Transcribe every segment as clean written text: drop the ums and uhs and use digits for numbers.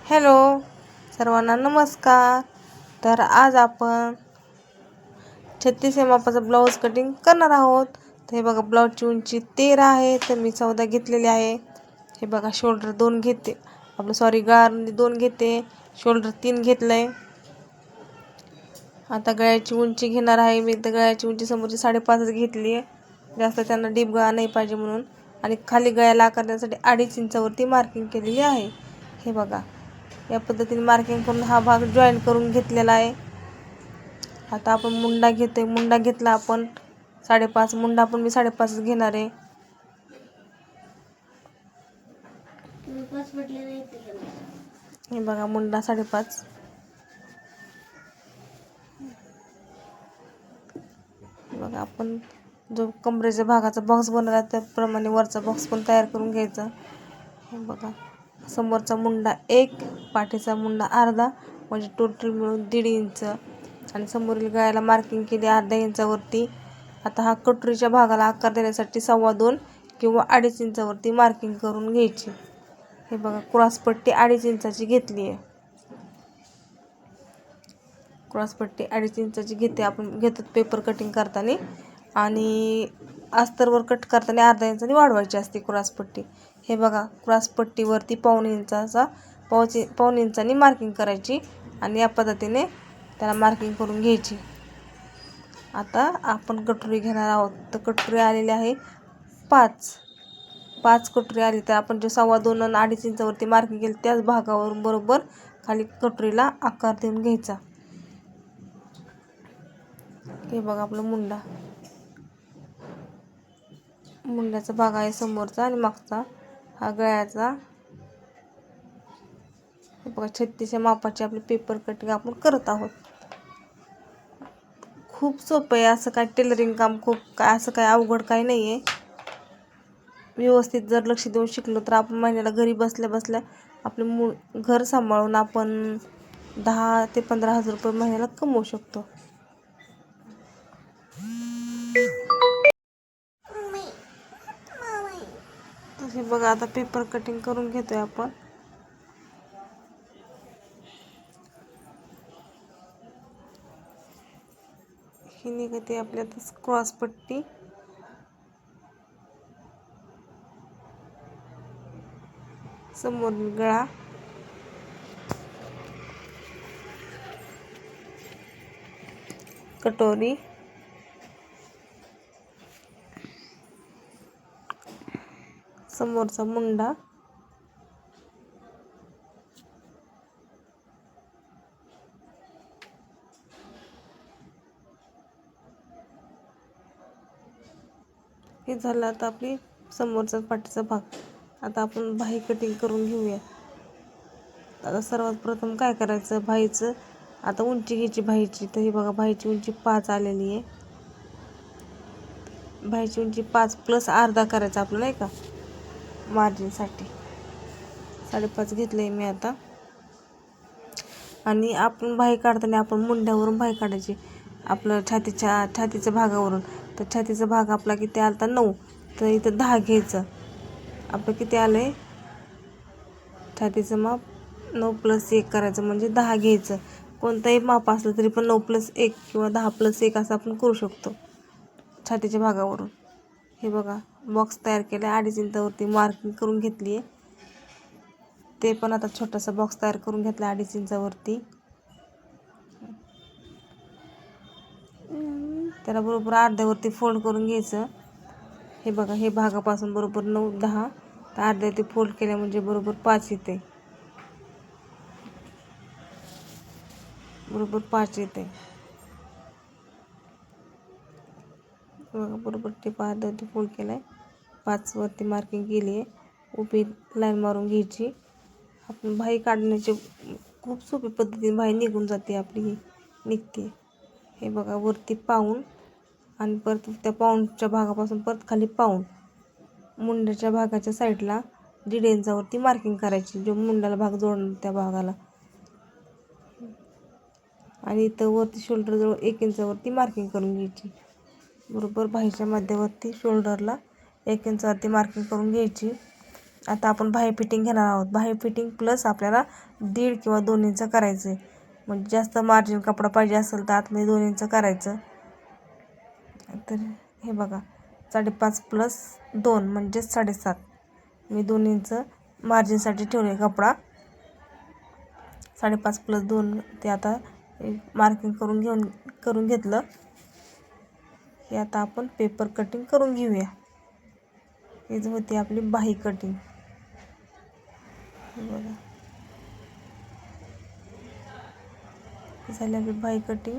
Hello सर्वांना नमस्कार. तर आज आपण 36 मापाचा ब्लाऊज कटिंग करणार आहोत. तर हे बघा, ब्लाऊजची उंची 13 आहे, तर मी 14 घेतलेली आहे. हे बघा, शोल्डर 2 घेते, गळा 2 घेते, शोल्डर 3 घेतलंय. आता गळ्याची उंची घेणार आहे मी. तर गळ्याची उंची समोरची 5.5 घेतली आहे, जास्त त्यांना डीप गळा नाही पाहिजे म्हणून. आणि खाली गळ्याला आकार देण्यासाठी 2.5 इंचावरती मार्किंग केलेली आहे. हे बघा, या पद्धतीने मार्किंग करून हा भाग जॉईन करून घेतलेला आहे. आता आपण मुंडा घेतोय. मुंडा घेतला आपण 5.5. मुंडा पण मी 5.5 घेणार आहे. हे बघा, मुंडा 5.5. बघा, आपण जो कमरेच्या भागाचा बॉक्स बनवला त्याप्रमाणे वरचा बॉक्स पण तयार करून घ्यायचा. हे बघा, समोरचा मुंडा 1, पाठीचा मुंडा अर्धा, म्हणजे टोटल मिळून 1.5 इंच. आणि समोरील गळ्याला मार्किंग केली अर्ध्या इंचावरती. आता हा कटोरीच्या भागाला आकार देण्यासाठी 2.25 किंवा 2.5 इंचावरती मार्किंग करून घ्यायची. हे बघा, क्रॉसपट्टी 2.5 इंचाची घेतली आहे. क्रॉसपट्टी 2.5 इंचाची घेते. आपण घेतो पेपर कटिंग करताना, आणि अस्तरवर कट करताना अर्धा इंचाने वाढवायची असते क्रॉसपट्टी. हे बघा, क्रॉसपट्टीवरती पाऊण इंचानी मार्किंग करायची, आणि या पद्धतीने त्याला मार्किंग करून घ्यायची. आता आपण कटोरी घेणार आहोत. तर कटोरी आलेली आहे 5 कटोरी आली. तर आपण जो 2.25 आणि 2.5 इंचावरती मार्किंग केली त्याच भागावरून बरोबर खाली कटोरीला आकार देऊन घ्यायचा. हे बघा, आपला मुंड्याचा भाग आहे समोरचा, आणि मागचा हा गळ्याचा. हे बघा, 36 मापाची आपली पेपर कटिंग आपण करत आहोत. खूप सोपं आहे. असं काय टेलरिंग काम असं काय अवघड काही नाही आहे. व्यवस्थित जर लक्ष देऊन शिकलो तर आपण महिन्याला घरी बसल्या बसल्या आपले घर सांभाळून आपण 10 ते 15 हजार रुपये महिन्याला कमवू शकतो. हे बघा, आता पेपर कटिंग करून घेतोय आपण. ही निघते आपल्या क्रॉसपट्टी. समोर गळा, कटोरी, समोरचा मुंडा, हे झालं. आता आपली समोरचा पाठीचा भाग. आता आपण बाही कटिंग करून घेऊया. आता सर्वात प्रथम काय करायचं, बाहीचं आता उंची घ्यायची बाहीची. तर हे बघा, बाहीची उंची 5 आलेली आहे. बाहीची उंची 5 प्लस अर्धा करायचा आपल्याला, नाही का, मार्जिनसाठी 5.5 घेतले मी आता. आणि आपण बाही काढताना आपण मुंड्यावरून बाही काढायची, आपलं छातीच्या भागावरून. तर छातीचा भाग आपला किती आला 9, तर इथं 10 घ्यायचं. आपलं किती आलं आहे छातीचं माप, 9 + 1 करायचं म्हणजे 10 घ्यायचं. कोणताही माप असलं तरी पण 9 + 1 किंवा 10 + 1 असं आपण करू शकतो छातीच्या भागावरून. हे बघा, बॉक्स तयार केला 2.5 इंचावरती मार्किंग करून घेतली आहे. ते पण आता छोटासा बॉक्स तयार करून घेतला 2.5 इंचावरती. त्याला बरोबर अर्ध्यावरती फोल्ड करून घ्यायचं. हे बघा, हे भागापासून बरोबर 9, 10, तर अर्ध्यावरती फोल्ड केल्या म्हणजे बरोबर 5 येते. बरोबर 5 येते. बघा, बरोबर ते अर्ध्यावरती फोल्ड केलाय, 5 वरती मार्किंग केली आहे. उभी लाईन मारून घ्यायची. आपण बाही काढण्याची खूप सोपी पद्धतीने बाही निघून जाते आपली, निघते. हे बघा, वरती पाऊण, आणि परत त्या पाऊणच्या भागापासून परत खाली पाऊण, मुंड्याच्या भागाच्या साईडला 1.5 इंचावरती मार्किंग करायची, जो मुंड्याला भाग जोडणार त्या भागाला. आणि इथं वरती शोल्डरजवळ 1 इंचावरती मार्किंग करून घ्यायची. बरोबर बाहीच्या मध्यावरती शोल्डरला 1 इंचावरती मार्किंग करून घ्यायची. आता आपण बाह्य फिटिंग घेणार आहोत. बाह्य फिटिंग प्लस आपल्याला 1.5 किंवा 2 इंच करायचं आहे. म्हणजे जास्त मार्जिन कपडा पाहिजे असेल तर आतमध्ये 2 इंच करायचं. तर हे बघा 5.5 प्लस 2 म्हणजे 7.5. मी 2 इंच मार्जिनसाठी ठेवले कपडा. 5.5 प्लस 2 ते आता मार्किंग करून घेतलं. हे आता आपण पेपर कटिंग करून घेऊया. हीच होती आपली बाही कटिंग. बघा झाली आपली बाही कटिंग.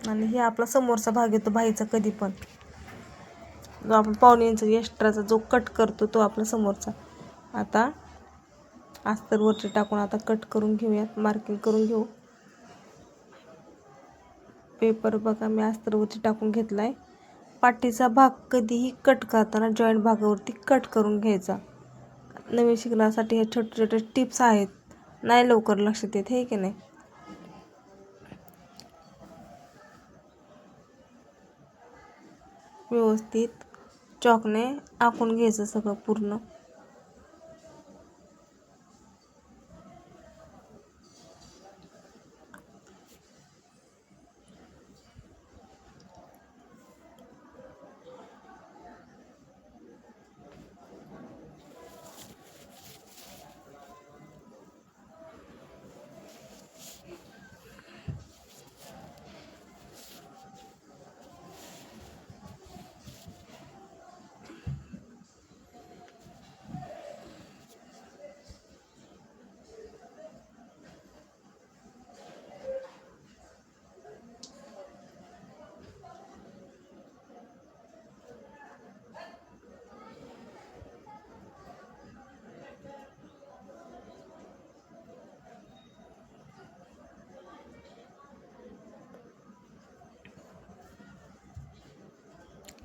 आणि हे आपला समोरचा भाग येतो बाहीचा कधी पण जो आपण 1.5 इंच एक्स्ट्राचा जो कट करतो तो आपला समोरचा. आता अस्तर वरती टाकून आता कट करून घेऊयात, मार्किंग करून घेऊ. पेपर बघा मी अस्तरवरती टाकून घेतला आहे. पाठीचा भाग कधीही कट करताना जॉईंट भागावरती कट करून घ्यायचा. नवीन शिकण्यासाठी हे छोटे छोटे टिप्स आहेत, नाही लवकर लक्षात येत हे की नाही. व्यवस्थित चॉकने आखून घ्यायचं सगळं पूर्ण.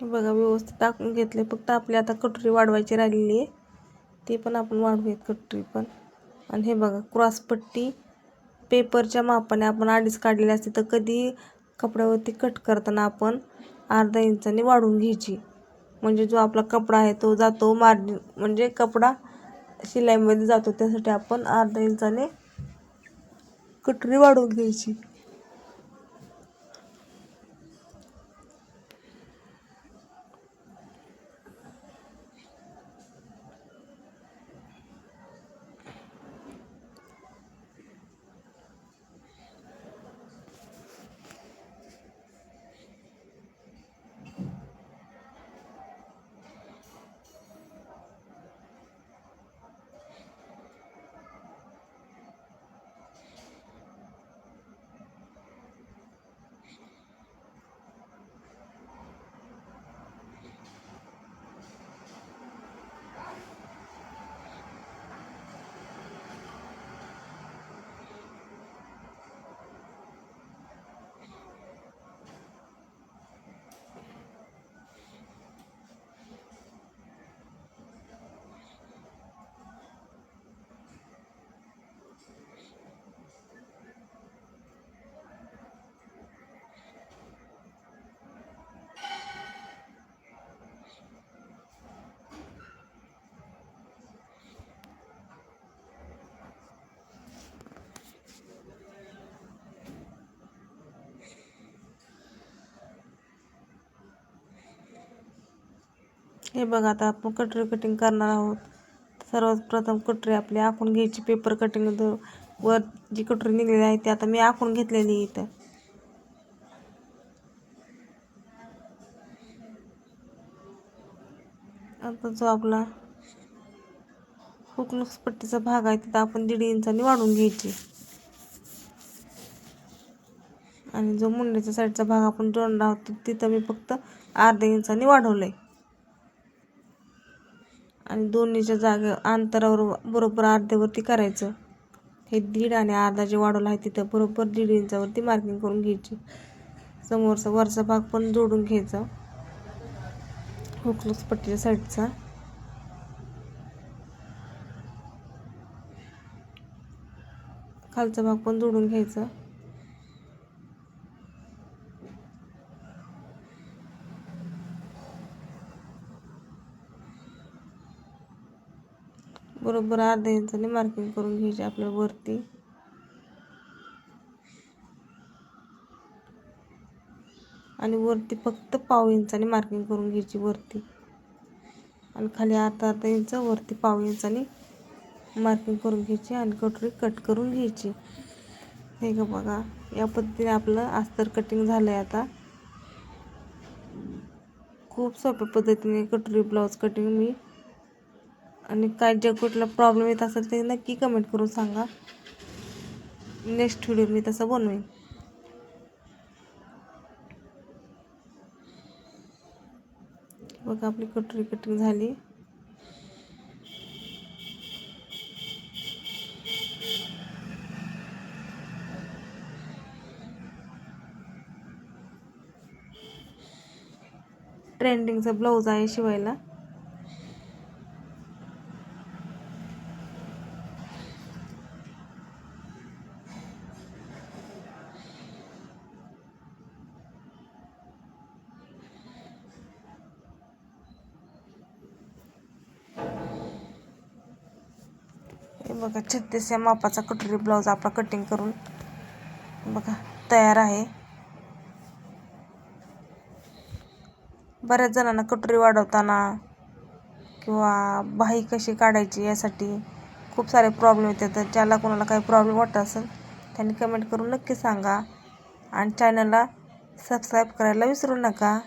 बघा व्यवस्थित टाकून घेतले. फक्त आपली आता कटोरी वाढवायची राहिलेली आहे, ती पण आपण वाढवूयात कटोरी पण. आणि हे बघा क्रॉसपट्टी पेपरच्या मापाने आपण 2.5 काढलेली असते, तर कधी कपड्यावरती कट करताना आपण अर्धा इंचाने वाढवून घ्यायची. म्हणजे जो आपला कपडा आहे तो जातो मार्जिन, म्हणजे कपडा शिलाईमध्ये जातो, त्यासाठी आपण अर्धा इंचाने कटोरी वाढवून घ्यायची. हे बघा आता आपण कटोरी कटिंग करणार आहोत. सर्वात प्रथम कटोरी आपली आखून घ्यायची. पेपर कटिंग वर जी कटोरी निघलेली आहे ती आता मी आखून घेतलेली इथं. आता जो आपला हुकलूक्स पट्टीचा भाग आहे तिथं आपण 1.5 इंचाने वाढवून घ्यायची. आणि जो मुंड्याच्या साईडचा भाग आपण जोडणार आहोत तिथं मी फक्त अर्ध्या इंचाने वाढवलंय. आणि दोन्हीच्या जागे अंतरावर बरोबर अर्ध्यावरती करायचं. हे 1.5 आणि अर्धा जे वाढवलं आहे तिथं बरोबर 1.5 इंचावरती मार्किंग करून घ्यायची. समोरचा वरचा भाग पण जोडून घ्यायचा हुकलूक्स पट्टीच्या साईडचा. खालचा भाग पण जोडून घ्यायचा. बरोबर अर्ध्या इंचाने मार्किंग करून घ्यायची आपल्या वरती. आणि वरती फक्त पाव इंचाने मार्किंग करून घ्यायची वरती, आणि खाली अर्धा इंच, वरती पाव इंचाने मार्किंग करून घ्यायची आणि कटोरी कट करून घ्यायची. हे का बघा, या पद्धतीने आपलं अस्तर कटिंग झालं आहे. आता खूप सोप्या पद्धतीने कटोरी ब्लाऊज कटिंग मी, आणि काय जे कुठला प्रॉब्लेम येत असेल ते नक्की कमेंट करून सांगा. नेक्स्ट व्हिडिओ मी तसं बनवेन. बघा आपली कटोरी कटिंग झाली. ट्रेंडिंगचा ब्लाऊज आहे शिवायला. हे बघा 36 या मापाचा कटोरी ब्लाऊज आपला कटिंग करून बघा तयार आहे. बऱ्याच जणांना कटोरी वाढवताना किंवा बाही कशी काढायची यासाठी खूप सारे प्रॉब्लेम येतात. तर ज्याला कोणाला काही प्रॉब्लेम वाटत असेल त्यांनी कमेंट करून नक्की सांगा, आणि चॅनलला सबस्क्राईब करायला विसरू नका.